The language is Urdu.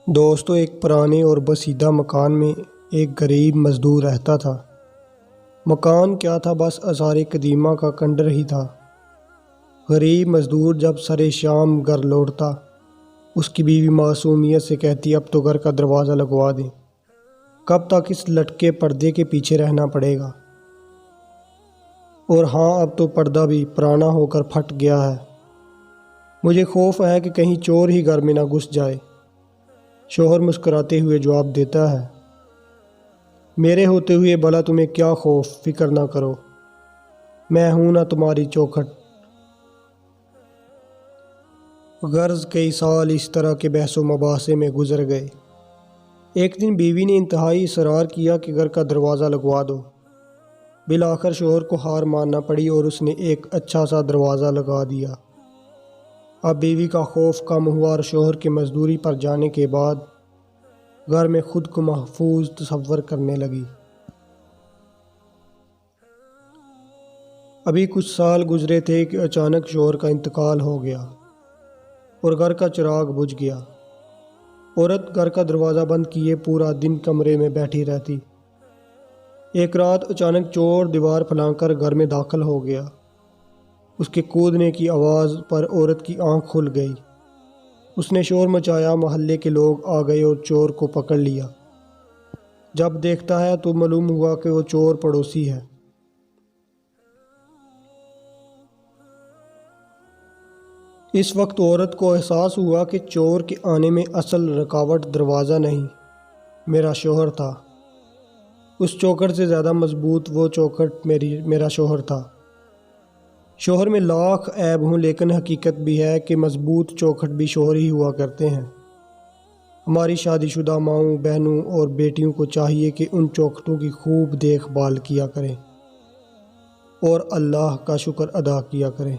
دوستو، ایک پرانے اور بسیدہ مکان میں ایک غریب مزدور رہتا تھا۔ مکان کیا تھا، بس آثار قدیمہ کا کھنڈر ہی تھا۔ غریب مزدور جب سر شام گھر لوٹتا، اس کی بیوی معصومیت سے کہتی، اب تو گھر کا دروازہ لگوا دیں، کب تک اس لٹکے پردے کے پیچھے رہنا پڑے گا۔ اور ہاں، اب تو پردہ بھی پرانا ہو کر پھٹ گیا ہے، مجھے خوف ہے کہ کہیں چور ہی گھر میں نہ گھس جائے۔ شوہر مسکراتے ہوئے جواب دیتا ہے، میرے ہوتے ہوئے بھلا تمہیں کیا خوف، فکر نہ کرو، میں ہوں نا تمہاری چوکھٹ۔ غرض کئی سال اس طرح کے بحث و مباحثے میں گزر گئے۔ ایک دن بیوی نے انتہائی اصرار کیا کہ گھر کا دروازہ لگوا دو۔ بالآخر شوہر کو ہار ماننا پڑی اور اس نے ایک اچھا سا دروازہ لگا دیا۔ اب بیوی کا خوف کم ہوا اور شوہر کے مزدوری پر جانے کے بعد گھر میں خود کو محفوظ تصور کرنے لگی۔ ابھی کچھ سال گزرے تھے کہ اچانک شوہر کا انتقال ہو گیا اور گھر کا چراغ بجھ گیا۔ عورت گھر کا دروازہ بند کیے پورا دن کمرے میں بیٹھی رہتی۔ ایک رات اچانک چور دیوار پھلانگ کر گھر میں داخل ہو گیا۔ اس کے کودنے کی آواز پر عورت کی آنکھ کھل گئی۔ اس نے شور مچایا، محلے کے لوگ آ گئے اور چور کو پکڑ لیا۔ جب دیکھتا ہے تو معلوم ہوا کہ وہ چور پڑوسی ہے۔ اس وقت عورت کو احساس ہوا کہ چور کے آنے میں اصل رکاوٹ دروازہ نہیں، میرا شوہر تھا۔ اس چوکھٹ سے زیادہ مضبوط وہ چوکھٹ میرا شوہر تھا۔ شوہر میں لاکھ عیب ہوں، لیکن حقیقت بھی ہے کہ مضبوط چوکھٹ بھی شوہر ہی ہوا کرتے ہیں۔ ہماری شادی شدہ ماؤں، بہنوں اور بیٹیوں کو چاہیے کہ ان چوکھٹوں کی خوب دیکھ بھال کیا کریں اور اللہ کا شکر ادا کیا کریں۔